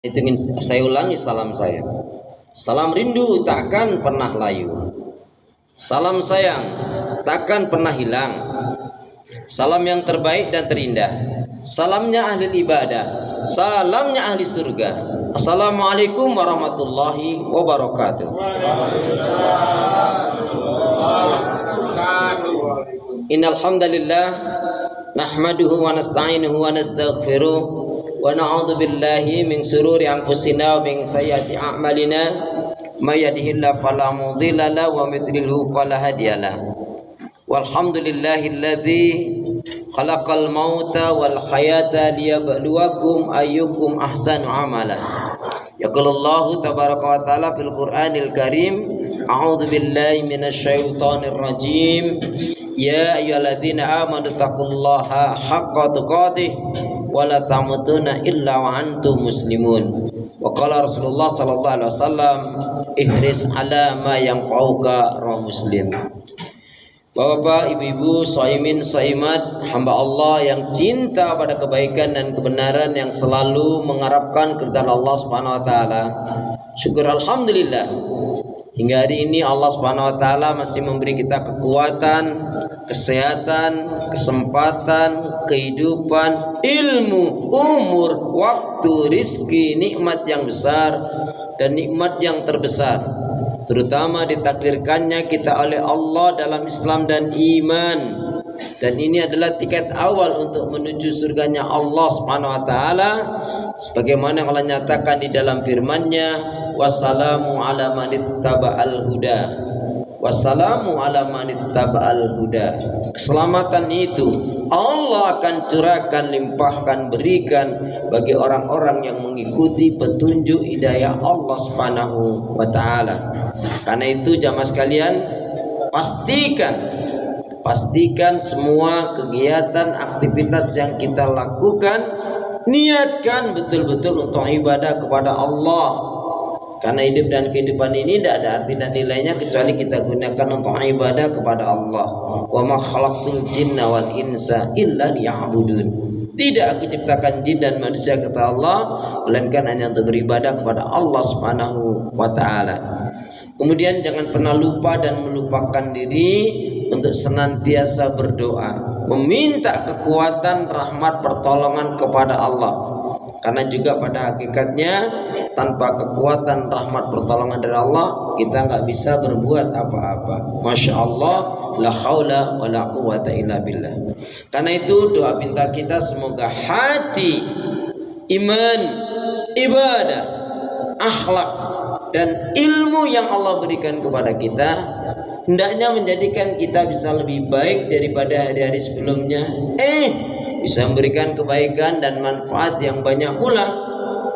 Itu ingin saya ulangi salam saya. Salam rindu takkan pernah layu. Salam sayang takkan pernah hilang. Salam yang terbaik dan terindah. Salamnya ahli ibadah. Salamnya ahli surga. Assalamualaikum warahmatullahi wabarakatuh. Innal hamdalillah nahmaduhu wa nasta'inuhu wa nastaghfiruh wa na'udzu billahi min shururi anfusina wa min sayyiati a'malina may yahdihillahu fala mudilla lahu wa may yudlilhu fala hadiyalah. Walhamdulillahilladzi khalaqal mauta wal hayata liyabluwakum ayyukum ahsanu amala. Yaqulullahu tabaraka wa ta'ala fil Qur'anil Karim, a'udzu billahi minasyaitonir rajim. Ya ayyuhalladzina amanu taqullaha haqqa tuqatih wa la tamutunna illa wa antum muslimun. Wa qala Rasulullah sallallahu alaihi wasallam, ihris ala ma yanfa'uka, rawahu Muslim. Bapak, ibu-ibu, shaimin, shaimat, hamba Allah yang cinta pada kebaikan dan kebenaran, yang selalu mengharapkan keridhaan Allah Subhanahu wa taala. Syukur alhamdulillah, hingga hari ini Allah Subhanahu wa taala masih memberi kita kekuatan, kesehatan, kesempatan, kehidupan, ilmu, umur, waktu, rizki, nikmat yang besar dan nikmat yang terbesar, terutama ditakdirkannya kita oleh Allah dalam Islam dan iman. Dan ini adalah tiket awal untuk menuju surganya Allah Subhanahu wa taala, sebagaimana yang Allah nyatakan di dalam firman-Nya, wassalamu ala manittaba'al huda. Wassalamu ala manittaba'al huda. Keselamatan itu Allah akan curahkan, limpahkan, berikan bagi orang-orang yang mengikuti petunjuk hidayah Allah Subhanahu wa taala. Karena itu jamaah sekalian, pastikan semua kegiatan, aktivitas yang kita lakukan, niatkan betul-betul untuk ibadah kepada Allah. Karena hidup dan kehidupan ini tidak ada arti dan nilainya kecuali kita gunakan untuk ibadah kepada Allah. Wa ma khalaqtul jinna wal insa illa liya'budun. Tidak aku ciptakan jin dan manusia, kata Allah, melainkan hanya untuk beribadah kepada Allah Subhanahu wa taala. Kemudian jangan pernah lupa dan melupakan diri untuk senantiasa berdoa, meminta kekuatan, rahmat, pertolongan kepada Allah. Karena juga pada hakikatnya tanpa kekuatan, rahmat, pertolongan dari Allah, kita nggak bisa berbuat apa-apa. Masya Allah, la haula wa la quwata illa billah. Karena itu doa minta kita semoga hati, iman, ibadah, akhlak, dan ilmu yang Allah berikan kepada kita hendaknya menjadikan kita bisa lebih baik daripada hari-hari sebelumnya. Bisa memberikan kebaikan dan manfaat yang banyak pula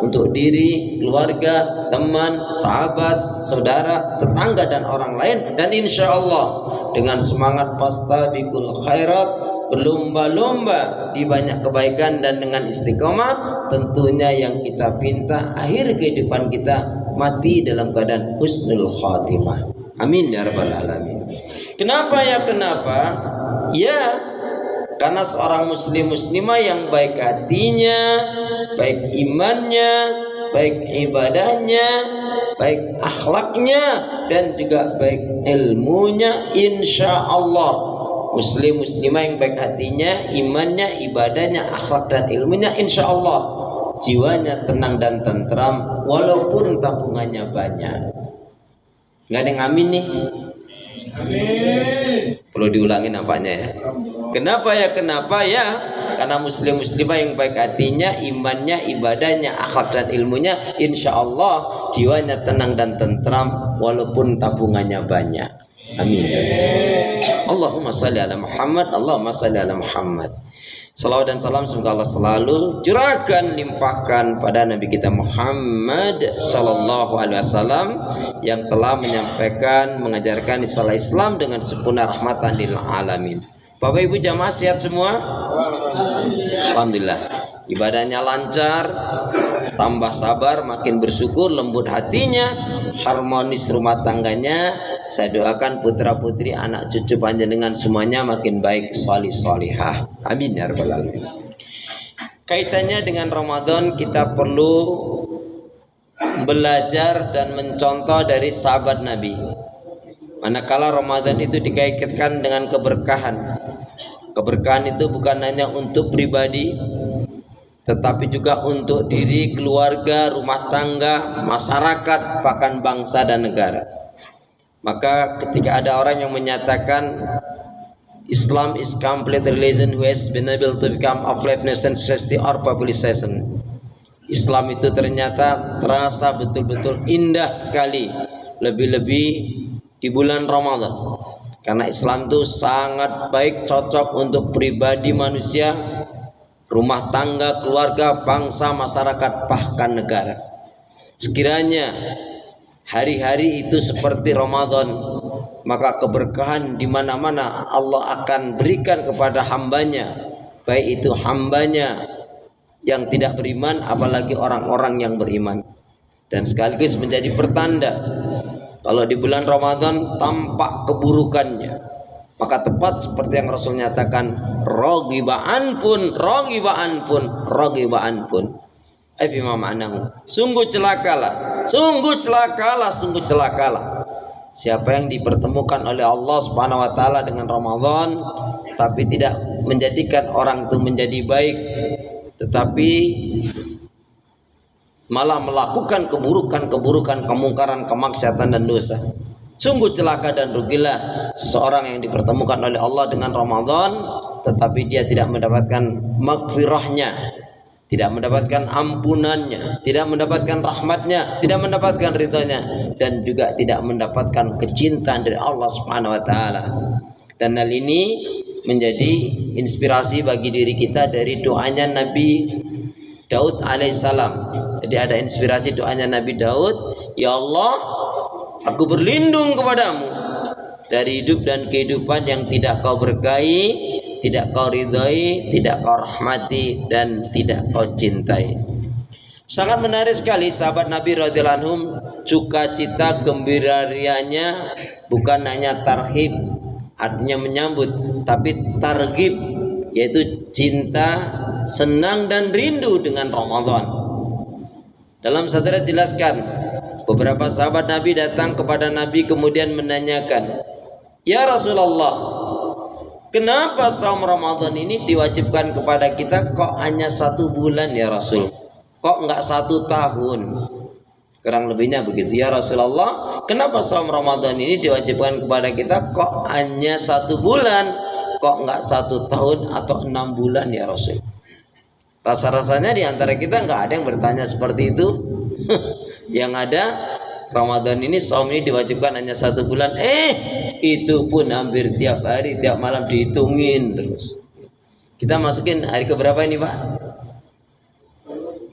untuk diri, keluarga, teman, sahabat, saudara, tetangga, dan orang lain. Dan insya Allah dengan semangat fastabiqul khairat, berlomba-lomba di banyak kebaikan, dan dengan istiqomah, tentunya yang kita pinta akhir kehidupan kita mati dalam keadaan husnul khatimah. Amin ya rabbal alamin. Kenapa? Ya, karena seorang muslim muslimah yang baik hatinya, baik imannya, baik ibadahnya, baik akhlaknya, dan juga baik ilmunya, insya Allah muslim muslimah yang baik hatinya, imannya, ibadahnya, akhlak dan ilmunya, insya Allah jiwanya tenang dan tentram walaupun tabungannya banyak. Nggak ada yang amin nih? Amin. Perlu diulangi nampaknya ya. Kenapa ya? Karena muslim muslimah yang baik hatinya, imannya, ibadahnya, akhlak dan ilmunya, insya Allah jiwanya tenang dan tentram walaupun tabungannya banyak. Amin. Allahumma salli ala Muhammad, Allahumma salli ala Muhammad. Salawat dan salam semoga Allah selalu curahkan, limpahkan pada Nabi kita Muhammad sallallahu alaihi wasallam yang telah menyampaikan, mengajarkan istilah Islam dengan sempurna, rahmatan lil alamin. Bapak Ibu jamaah sehat semua? Alhamdulillah. Ibadahnya lancar, tambah sabar, makin bersyukur, lembut hatinya, harmonis rumah tangganya. Saya doakan putra putri, anak cucu panjenengan semuanya makin baik, sholih sholihah. Amin ya rabbal alamin. Kaitannya dengan Ramadan, kita perlu belajar dan mencontoh dari sahabat Nabi. Manakala Ramadan itu dikaitkan dengan keberkahan. Keberkahan itu bukan hanya untuk pribadi, tetapi juga untuk diri, keluarga, rumah tangga, masyarakat, bahkan bangsa dan negara. Maka ketika ada orang yang menyatakan Islam is complete religion who has been able to become a flat nation, society or population. Islam itu ternyata terasa betul-betul indah sekali, lebih-lebih di bulan Ramadan. Karena Islam itu sangat baik, cocok untuk pribadi manusia, rumah tangga, keluarga, bangsa, masyarakat, bahkan negara. Sekiranya hari-hari itu seperti Ramadan, maka keberkahan di mana-mana Allah akan berikan kepada hambanya, baik itu hambanya yang tidak beriman, apalagi orang-orang yang beriman. Dan sekaligus menjadi pertanda kalau di bulan Ramadan tampak keburukannya, maka tepat seperti yang Rasul nyatakan, raghiba anfun, raghiba anfun, raghiba anfun. Afima ma'nahu. Sungguh celakalah, sungguh celakalah, sungguh celakalah siapa yang dipertemukan oleh Allah Subhanahu wa taala dengan Ramadan tapi tidak menjadikan orang itu menjadi baik, tetapi malah melakukan keburukan, kemungkaran, kemaksiatan dan dosa. Sungguh celaka dan rugilah seorang yang dipertemukan oleh Allah dengan Ramadan tetapi dia tidak mendapatkan maghfirahnya, tidak mendapatkan ampunannya, tidak mendapatkan rahmatnya, tidak mendapatkan ridhonya, dan juga tidak mendapatkan kecintaan dari Allah Subhanahu wa taala. Dan hal ini menjadi inspirasi bagi diri kita dari doanya Nabi Daud alaihissalam. Jadi ada inspirasi doanya Nabi Daud, ya Allah, aku berlindung kepadamu dari hidup dan kehidupan yang tidak kau berkahi, tidak kau ridhai, tidak kau rahmati, dan tidak kau cintai. Sangat menarik sekali sahabat Nabi radhiyallahu anhum, sukacita gembira rianya bukan hanya tarhib, artinya menyambut, tapi targhib, yaitu cinta, senang dan rindu dengan Ramadan. Dalam satu riwayat dijelaskan, beberapa sahabat Nabi datang kepada Nabi kemudian menanyakan, ya Rasulullah, kenapa saum Ramadan ini diwajibkan kepada kita kok hanya 1 bulan ya Rasul? Kok enggak 1 tahun? Kurang lebihnya begitu. Ya Rasulullah, kenapa saum Ramadan ini diwajibkan kepada kita kok hanya 1 bulan? Kok enggak 1 tahun atau 6 bulan ya Rasul? Rasa-rasanya di antara kita enggak ada yang bertanya seperti itu. Yang ada Ramadan ini, saum ini diwajibkan hanya 1 bulan. Itu pun hampir tiap hari, tiap malam dihitungin terus. Kita masukin hari keberapa ini Pak?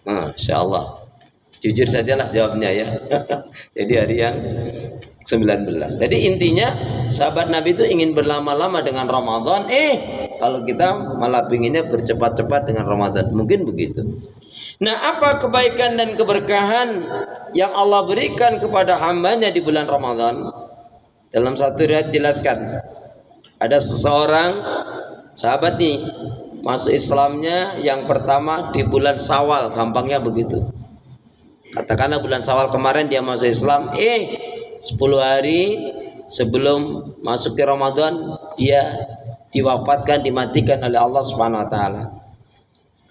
Masya Allah. Jujur sajalah jawabnya ya. Jadi hari yang 19. Jadi intinya sahabat Nabi itu ingin berlama-lama dengan Ramadan. Kalau kita malah pinginnya bercepat-cepat dengan Ramadan. Mungkin begitu. Nah, apa kebaikan dan keberkahan yang Allah berikan kepada hambanya di bulan Ramadan? Dalam satu riwayat jelaskan, ada seseorang sahabat nih masuk Islamnya yang pertama di bulan Syawal, gampangnya begitu. Katakanlah bulan Syawal kemarin dia masuk Islam, 10 hari sebelum masuk ke Ramadan dia diwafatkan, dimatikan oleh Allah Subhanahu wa taala.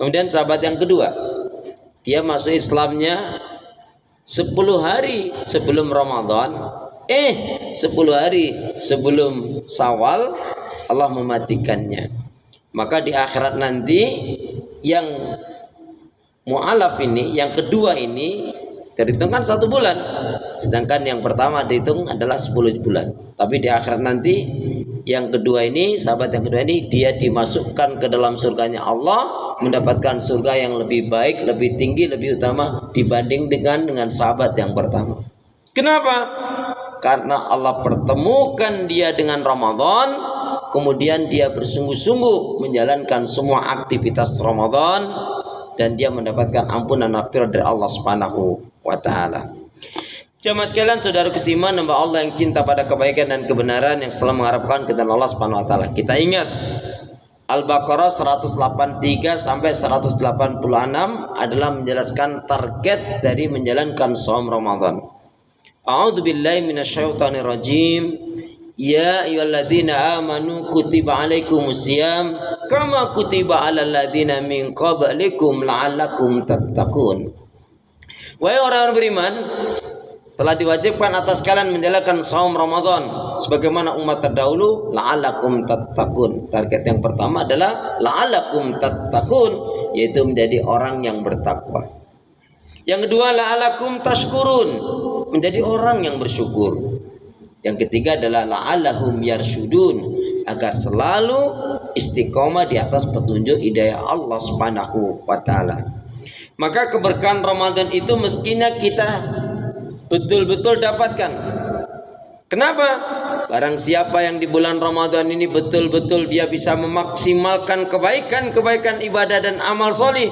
Kemudian sahabat yang kedua, dia masuk Islamnya 10 hari sebelum Ramadan, 10 hari sebelum Syawal Allah mematikannya. Maka di akhirat nanti yang mu'alaf ini, yang kedua ini terhitungkan 1 bulan, sedangkan yang pertama dihitung adalah 10 bulan. Tapi di akhirat nanti yang kedua ini, sahabat yang kedua ini, dia dimasukkan ke dalam surganya Allah, mendapatkan surga yang lebih baik, lebih tinggi, lebih utama dibanding dengan sahabat yang pertama. Kenapa? Karena Allah pertemukan dia dengan Ramadan, kemudian dia bersungguh-sungguh menjalankan semua aktivitas Ramadan, dan dia mendapatkan ampunan maghfirah dari Allah Subhanahu wa taala. Jamaah sekalian, saudara keiman, hamba Allah yang cinta pada kebaikan dan kebenaran, yang selalu mengharapkan kepada Allah Subhanahu wa taala. Kita ingat Al-Baqarah 183 sampai 186 adalah menjelaskan target dari menjalankan shaum Ramadan. A'udzu billahi minasyaitonir rajim. Ya ayyuhalladzina amanu kutiba alaikumusiyam kama kutiba alal ladzina min qablikum la'allakum tattaqun. Wahai orang beriman, telah diwajibkan atas kalian menjalankan shaum Ramadan sebagaimana umat terdahulu, la'allakum tattaqun. Target yang pertama adalah la'allakum tattaqun, yaitu menjadi orang yang bertakwa. Yang kedua, la'allakum tashkurun, menjadi orang yang bersyukur. Yang ketiga adalah la'allahum yarsyudun, agar selalu istiqomah di atas petunjuk hidayah Allah Subhanahu wa taala. Maka keberkahan Ramadan itu mestinya kita betul-betul dapatkan. Kenapa? Barang siapa yang di bulan Ramadan ini betul-betul dia bisa memaksimalkan kebaikan-kebaikan ibadah dan amal solih,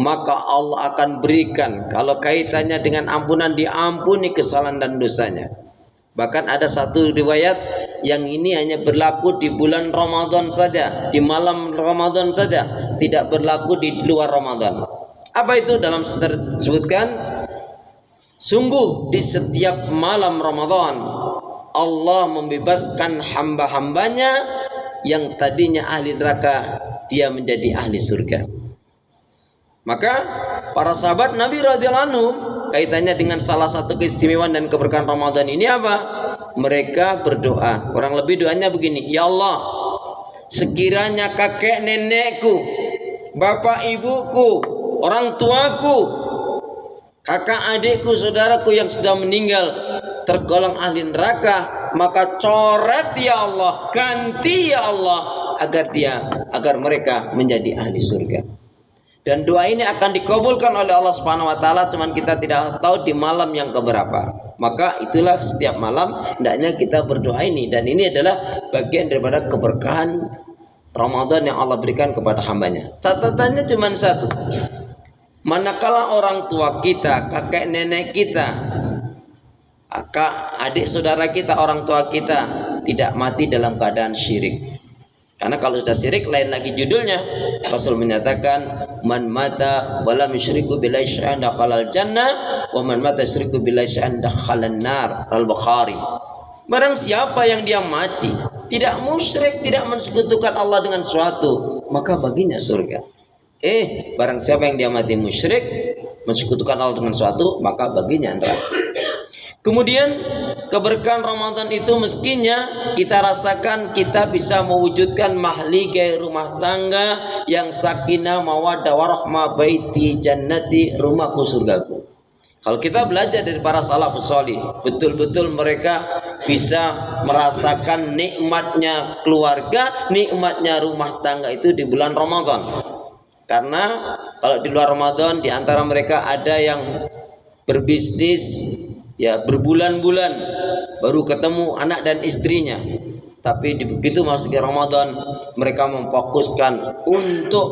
maka Allah akan berikan, kalau kaitannya dengan ampunan, diampuni kesalahan dan dosanya. Bahkan ada satu riwayat yang ini hanya berlaku di bulan Ramadan saja, di malam Ramadan saja, tidak berlaku di luar Ramadan. Apa itu? Dalam disebutkan, sungguh di setiap malam Ramadan Allah membebaskan hamba-hambanya yang tadinya ahli neraka, dia menjadi ahli surga. Maka para sahabat Nabi radhiyallahu anhum, kaitannya dengan salah satu keistimewaan dan keberkahan Ramadan ini apa? Mereka berdoa. Kurang lebih doanya begini: ya Allah, sekiranya kakek nenekku, bapak ibuku, orang tuaku, kakak adikku, saudaraku yang sudah meninggal tergolong ahli neraka, maka coret ya Allah, ganti ya Allah, agar mereka menjadi ahli surga. Dan doa ini akan dikabulkan oleh Allah Subhanahu wa taala, cuman kita tidak tahu di malam yang keberapa. Maka itulah setiap malam hendaknya kita berdoa ini, dan ini adalah bagian daripada keberkahan Ramadan yang Allah berikan kepada hambanya. Catatannya cuma satu: manakala orang tua kita, kakek nenek kita, kakak adik saudara kita, orang tua kita tidak mati dalam keadaan syirik. Karena kalau sudah syirik lain lagi judulnya. Rasul menyatakan, man mata wala musyriku billahi syai'an dakhalal jannah wa man mata syiriku billahi syai'an dakhalan nar. Al-Bukhari. Barang siapa yang dia mati tidak musyrik, tidak mensekutukan Allah dengan sesuatu, maka baginya surga. Barang siapa yang dia mati musyrik, mensekutukan Allah dengan sesuatu, maka baginya neraka. Kemudian keberkahan Ramadan itu mestinya kita rasakan, kita bisa mewujudkan mahligai rumah tangga yang sakinah mawaddah warahmah, baiti jannati, rumahku surgaku. Kalau kita belajar dari para salafus shalih, betul-betul mereka bisa merasakan nikmatnya keluarga, nikmatnya rumah tangga itu di bulan Ramadan. Karena kalau di luar Ramadan, di antara mereka ada yang berbisnis ya berbulan-bulan baru ketemu anak dan istrinya. Tapi begitu masuknya Ramadan, mereka memfokuskan untuk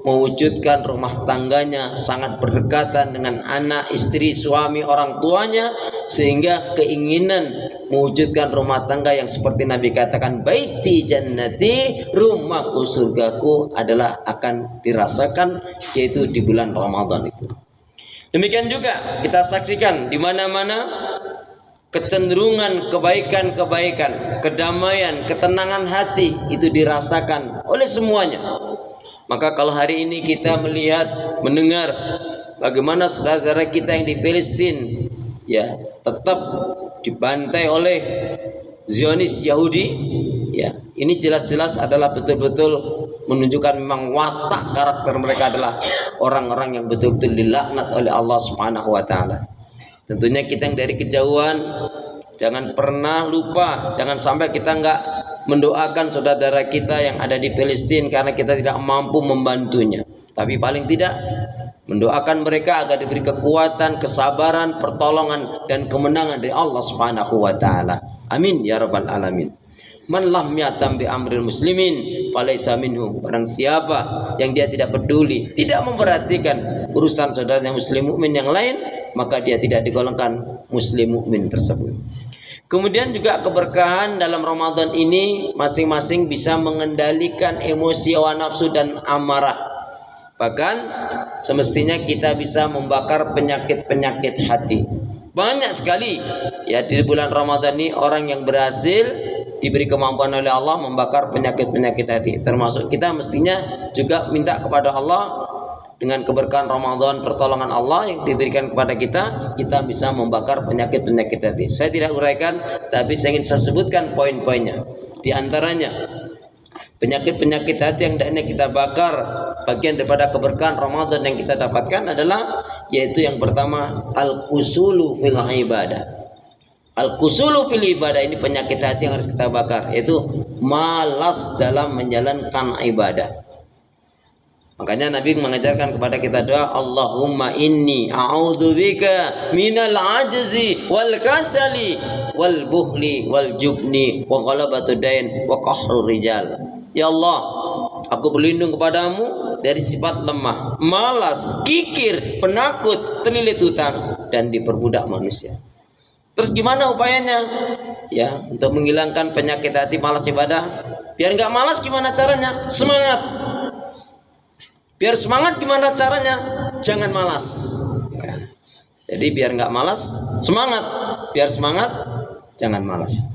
mewujudkan rumah tangganya sangat berdekatan dengan anak, istri, suami, orang tuanya, sehingga keinginan mewujudkan rumah tangga yang seperti Nabi katakan, baiti jannati, rumahku surgaku, adalah akan dirasakan yaitu di bulan Ramadan itu. Demikian juga kita saksikan di mana-mana kecenderungan kebaikan-kebaikan, kedamaian, ketenangan hati itu dirasakan oleh semuanya. Maka kalau hari ini kita melihat, mendengar bagaimana saudara-saudara kita yang di Palestina ya tetap dibantai oleh Zionis Yahudi, ya ini jelas-jelas adalah betul-betul menunjukkan memang watak karakter mereka adalah orang-orang yang betul-betul dilaknat oleh Allah Subhanahu wa taala. Tentunya kita yang dari kejauhan jangan pernah lupa, jangan sampai kita enggak mendoakan saudara-saudara kita yang ada di Palestina karena kita tidak mampu membantunya. Tapi paling tidak mendoakan mereka agar diberi kekuatan, kesabaran, pertolongan dan kemenangan dari Allah Subhanahu wa taala. Amin ya rabbal alamin. Man lam yatam bi amril muslimin falaisa minhum. Barang siapa yang dia tidak peduli, tidak memperhatikan urusan saudaranya muslim mukmin yang lain, maka dia tidak digolongkan muslim mukmin tersebut. Kemudian juga keberkahan dalam Ramadan ini masing-masing bisa mengendalikan emosi, hawa nafsu dan amarah. Bahkan semestinya kita bisa membakar penyakit-penyakit hati. Banyak sekali ya di bulan Ramadan ini orang yang berhasil diberi kemampuan oleh Allah membakar penyakit-penyakit hati. Termasuk kita mestinya juga minta kepada Allah dengan keberkahan Ramadan, pertolongan Allah yang diberikan kepada kita, kita bisa membakar penyakit-penyakit hati. Saya tidak uraikan, tapi saya ingin sebutkan poin-poinnya. Di antaranya, penyakit-penyakit hati yang hendaknya kita bakar, bagian daripada keberkahan Ramadan yang kita dapatkan adalah, yaitu yang pertama, al-kusulu fil ibadah. Al-kusulu fil ibadah ini penyakit hati yang harus kita bakar, yaitu malas dalam menjalankan ibadah. Makanya Nabi mengajarkan kepada kita doa, Allahumma inni a'udzubika minal ajzi wal kasali wal bukhli wal jubni wa ghalabatu dain wa qahrur rijal. Ya Allah, aku berlindung kepadamu dari sifat lemah, malas, kikir, penakut, terlilit hutang dan diperbudak manusia. Terus gimana upayanya? Ya, untuk menghilangkan penyakit hati malas ibadah. Biar enggak malas gimana caranya? Semangat. Biar semangat gimana caranya? Jangan malas. Jadi biar nggak malas, semangat. Biar semangat, jangan malas.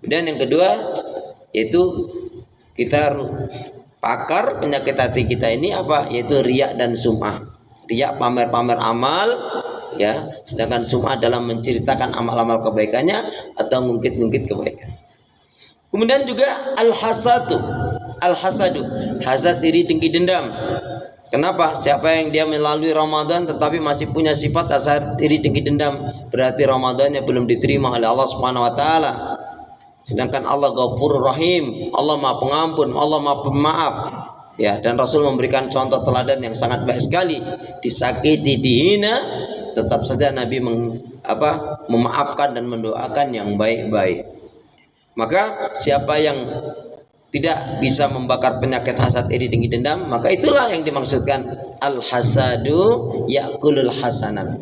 Dan yang kedua, yaitu kita pakar penyakit hati kita ini apa? Yaitu riya dan sum'ah. Riya pamer-pamer amal, ya. Sedangkan sum'ah dalam menceritakan amal-amal kebaikannya atau ngungkit-ngungkit kebaikan. Kemudian juga al-hasadu, hasad, iri, dengki, dendam. Kenapa? Siapa yang dia melalui Ramadan tetapi masih punya sifat hasad, iri, dengki, dendam, berarti Ramadannya belum diterima oleh Allah Subhanahu wa taala. Sedangkan Allah Ghafurur Rahim, Allah Maha Pengampun, Allah Maha Pemaaf. Ya, dan Rasul memberikan contoh teladan yang sangat baik sekali. Disakiti, dihina, tetap saja Nabi memaafkan dan mendoakan yang baik-baik. Maka siapa yang tidak bisa membakar penyakit hasad, iri, dengki, dendam, maka itulah yang dimaksudkan al-hasadu ya'kulul hasanat.